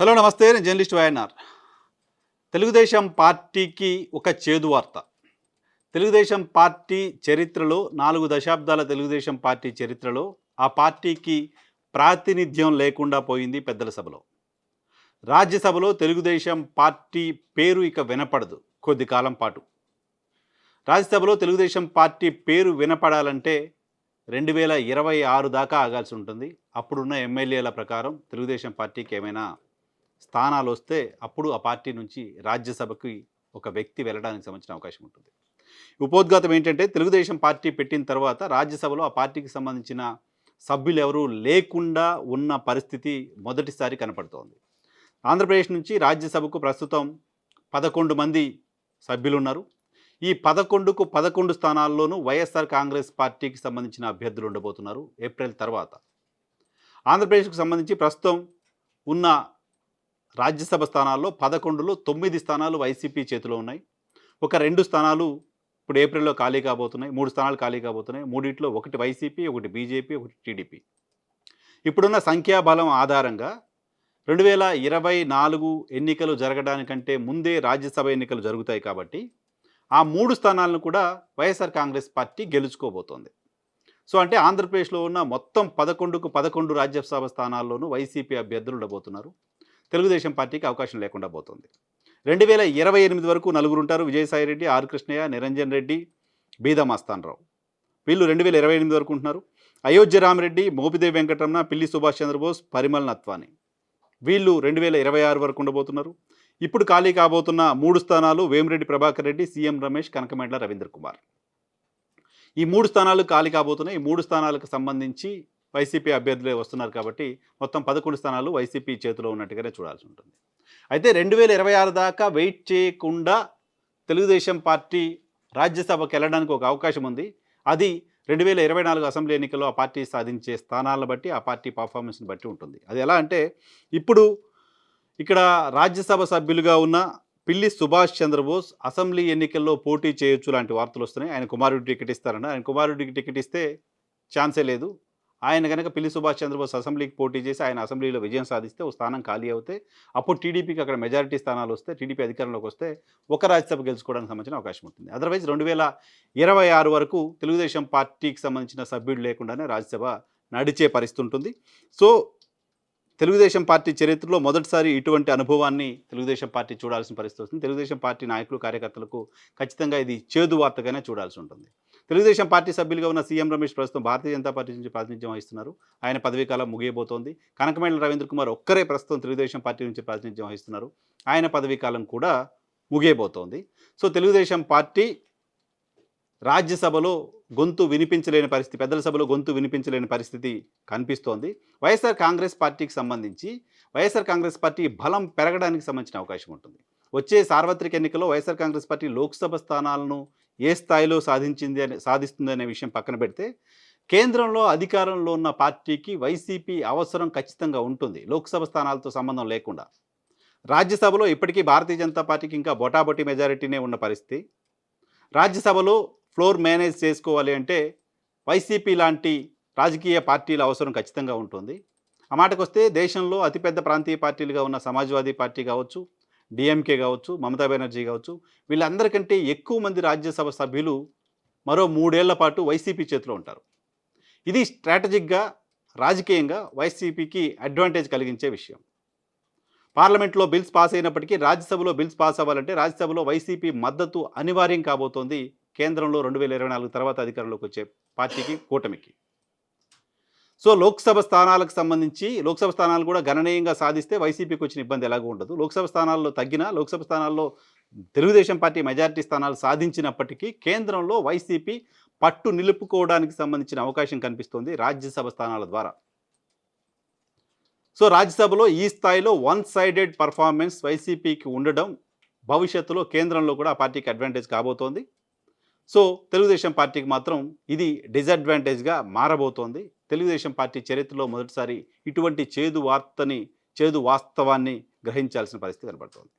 Hello నమస్తే. నేను journalist YNR. Telugu Desam పార్టీకి ఒక చేదు వార్త. తెలుగుదేశం పార్టీ చరిత్రలో 4 దశాబ్దాల తెలుగుదేశం పార్టీ చరిత్రలో ఆ పార్టీకి ప్రాతినిధ్యం లేకుండా పోయింది పెద్దల సభలో. రాజ్యసభలో తెలుగుదేశం పార్టీ పేరు ఇక వినపడదు కొద్ది కాలం పాటు. రాజ్యసభలో తెలుగుదేశం పార్టీ పేరు వినపడాలంటే 2026 దాకా ఆగాల్సి ఉంటుంది. అప్పుడున్న ఎమ్మెల్యేల ప్రకారం తెలుగుదేశం పార్టీకి ఏమైనా స్థానాలు వస్తే అప్పుడు ఆ పార్టీ నుంచి రాజ్యసభకి ఒక వ్యక్తి వెళ్ళడానికి సంబంధించిన అవకాశం ఉంటుంది. ఉపోద్ఘాతం ఏంటంటే, తెలుగుదేశం పార్టీ పెట్టిన తర్వాత రాజ్యసభలో ఆ పార్టీకి సంబంధించిన సభ్యులు ఎవరూ లేకుండా ఉన్న పరిస్థితి మొదటిసారి కనపడుతోంది. ఆంధ్రప్రదేశ్ నుంచి రాజ్యసభకు ప్రస్తుతం 11 మంది సభ్యులు ఉన్నారు. ఈ 11కు 11 స్థానాల్లోనూ వైఎస్ఆర్ కాంగ్రెస్ పార్టీకి సంబంధించిన అభ్యర్థులు ఉండబోతున్నారు ఏప్రిల్ తర్వాత. ఆంధ్రప్రదేశ్కు సంబంధించి ప్రస్తుతం ఉన్న రాజ్యసభ స్థానాల్లో 11లో 9 స్థానాలు వైసీపీ చేతిలో ఉన్నాయి. ఒక 2 స్థానాలు ఇప్పుడు ఏప్రిల్లో ఖాళీ కాబోతున్నాయి. 3 స్థానాలు ఖాళీ కాబోతున్నాయి. మూడిట్లో ఒకటి వైసీపీ, ఒకటి బీజేపీ, ఒకటి టీడీపీ. ఇప్పుడున్న సంఖ్యాబలం ఆధారంగా 2024 ఎన్నికలు జరగడానికంటే ముందే రాజ్యసభ ఎన్నికలు జరుగుతాయి కాబట్టి ఆ 3 స్థానాలను కూడా వైఎస్ఆర్ కాంగ్రెస్ పార్టీ గెలుచుకోబోతోంది. సో అంటే ఆంధ్రప్రదేశ్లో ఉన్న మొత్తం 11కు 11 రాజ్యసభ స్థానాల్లోనూ వైసీపీ అభ్యర్థులు ఉండబోతున్నారు. తెలుగుదేశం పార్టీకి అవకాశం లేకుండా పోతుంది. 2028 వరకు నలుగురు ఉంటారు. విజయసాయిరెడ్డి, ఆర్ కృష్ణయ్య, నిరంజన్ రెడ్డి, బీదా మస్తానరావు. వీళ్ళు 2028 వరకు ఉంటున్నారు. అయోధ్య రామరెడ్డి, మోపిదేవి వెంకటరమణ, పిల్లి సుభాష్ చంద్రబోస్, పరిమల్ నత్వాని వీళ్ళు 2026 వరకు ఉండబోతున్నారు. ఇప్పుడు ఖాళీ కాబోతున్న 3 స్థానాలు వేమిరెడ్డి ప్రభాకర్ రెడ్డి, సీఎం రమేష్, కనకమేడల రవీంద్ర కుమార్. ఈ 3 స్థానాలు ఖాళీ కాబోతున్నాయి. ఈ 3 స్థానాలకు సంబంధించి వైసీపీ అభ్యర్థులే వస్తున్నారు కాబట్టి మొత్తం 11 స్థానాలు వైసీపీ చేతిలో ఉన్నట్టుగానే చూడాల్సి ఉంటుంది. అయితే 2026 దాకా వెయిట్ చేయకుండా తెలుగుదేశం పార్టీ రాజ్యసభకు వెళ్ళడానికి ఒక అవకాశం ఉంది. అది 2024 అసెంబ్లీ ఎన్నికల్లో ఆ పార్టీ సాధించే స్థానాలను బట్టి, ఆ పార్టీ పర్ఫార్మెన్స్ని బట్టి ఉంటుంది. అది ఎలా అంటే, ఇప్పుడు ఇక్కడ రాజ్యసభ సభ్యులుగా ఉన్న పిల్లి సుభాష్ చంద్రబోస్ అసెంబ్లీ ఎన్నికల్లో పోటీ చేయొచ్చు లాంటి వార్తలు వస్తున్నాయి. ఆయన కుమారుడికి టికెట్ ఇస్తారన్న. ఆయన కుమారుడికి టికెట్ ఇస్తే ఛాన్సే లేదు. ఆయన కనుక పిల్లి సుభాష్ చంద్రబోస్ అసెంబ్లీకి పోటీ చేసి ఆయన అసెంబ్లీలో విజయం సాధిస్తే ఓ స్థానం ఖాళీ అవుతే అప్పుడు టీడీపీకి అక్కడ మెజారిటీ స్థానాలు వస్తే, టీడీపీ అధికారంలోకి వస్తే ఒక రాజ్యసభ గెలుచుకోవడానికి సంబంధించిన అవకాశం ఉంటుంది. అదర్వైజ్ 2026 వరకు తెలుగుదేశం పార్టీకి సంబంధించిన సభ్యుడు లేకుండానే రాజ్యసభ నడిచే పరిస్థితి ఉంటుంది. సో తెలుగుదేశం పార్టీ చరిత్రలో మొదటిసారి ఇటువంటి అనుభవాన్ని తెలుగుదేశం పార్టీ చూడాల్సిన పరిస్థితి వస్తుంది. తెలుగుదేశం పార్టీ నాయకులు, కార్యకర్తలకు ఖచ్చితంగా ఇది చేదు వార్తగానే చూడాల్సి ఉంటుంది. తెలుగుదేశం పార్టీ సభ్యులుగా ఉన్న సీఎం రమేష్ ప్రస్తుతం భారతీయ జనతా పార్టీ నుంచి ప్రాతినిధ్యం వహిస్తున్నారు. ఆయన పదవీకాలం ముగియబోతోంది. కనకమేడల రవీంద్ర కుమార్ ఒక్కరే ప్రస్తుతం తెలుగుదేశం పార్టీ నుంచి ప్రాతినిధ్యం వహిస్తున్నారు. ఆయన పదవీకాలం కూడా ముగియబోతోంది. సో తెలుగుదేశం పార్టీ రాజ్యసభలో గొంతు వినిపించలేని పరిస్థితి, పెద్దల సభలో గొంతు వినిపించలేని పరిస్థితి కనిపిస్తోంది. వైఎస్ఆర్ కాంగ్రెస్ పార్టీకి సంబంధించి వైఎస్ఆర్ కాంగ్రెస్ పార్టీ బలం పెరగడానికి సంబంధించిన అవకాశం ఉంటుంది. వచ్చే సార్వత్రిక ఎన్నికల్లో వైఎస్ఆర్ కాంగ్రెస్ పార్టీ లోక్సభ స్థానాలను ఏ స్థాయిలో సాధిస్తుంది అనే విషయం పక్కన పెడితే, కేంద్రంలో అధికారంలో ఉన్న పార్టీకి వైసీపీ అవసరం ఖచ్చితంగా ఉంటుంది, లోక్సభ స్థానాలతో సంబంధం లేకుండా. రాజ్యసభలో ఇప్పటికీ భారతీయ జనతా పార్టీకి ఇంకా బొటాబొటి మెజారిటీనే ఉన్న పరిస్థితి. రాజ్యసభలో ఫ్లోర్ మేనేజ్ చేసుకోవాలి అంటే వైసీపీ లాంటి రాజకీయ పార్టీల అవసరం ఖచ్చితంగా ఉంటుంది. ఆ మాటకు వస్తే, దేశంలో అతిపెద్ద ప్రాంతీయ పార్టీలుగా ఉన్న సమాజ్వాదీ పార్టీ కావచ్చు, డిఎంకే కావచ్చు, మమతా బెనర్జీ కావచ్చు, వీళ్ళందరికంటే ఎక్కువ మంది రాజ్యసభ సభ్యులు మరో 3 ఏళ్ల పాటు వైసీపీ చేతిలో ఉంటారు. ఇది స్ట్రాటజిక్గా, రాజకీయంగా వైసీపీకి అడ్వాంటేజ్ కలిగించే విషయం. పార్లమెంట్లో బిల్స్ పాస్ అయినప్పటికీ రాజ్యసభలో బిల్స్ పాస్ అవ్వాలంటే రాజ్యసభలో వైసీపీ మద్దతు అనివార్యం కాబోతోంది కేంద్రంలో 2024 తర్వాత అధికారంలోకి వచ్చే పార్టీకి, కూటమికి. సో లోక్సభ స్థానాలకు సంబంధించి లోక్సభ స్థానాలు కూడా గణనీయంగా సాధిస్తే వైసీపీకి వచ్చిన ఇబ్బంది ఎలాగో ఉండదు. లోక్సభ స్థానాల్లో తగ్గినా, లోక్సభ స్థానాల్లో తెలుగుదేశం పార్టీ మెజారిటీ స్థానాలు సాధించినప్పటికీ కేంద్రంలో వైసీపీ పట్టు నిలుపుకోవడానికి సంబంధించిన అవకాశం కనిపిస్తోంది రాజ్యసభ స్థానాల ద్వారా. సో రాజ్యసభలో ఈ స్థాయిలో వన్ సైడెడ్ పర్ఫార్మెన్స్ వైసీపీకి ఉండడం భవిష్యత్తులో కేంద్రంలో కూడా ఆ పార్టీకి అడ్వాంటేజ్ కాబోతోంది. సో తెలుగుదేశం పార్టీకి మాత్రం ఇది డిసడ్వాంటేజ్గా మారబోతోంది. తెలుగుదేశం పార్టీ చరిత్రలో మొదటిసారి ఇటువంటి చేదు వాస్తవాన్ని గ్రహించాల్సిన పరిస్థితి కనబడుతోంది.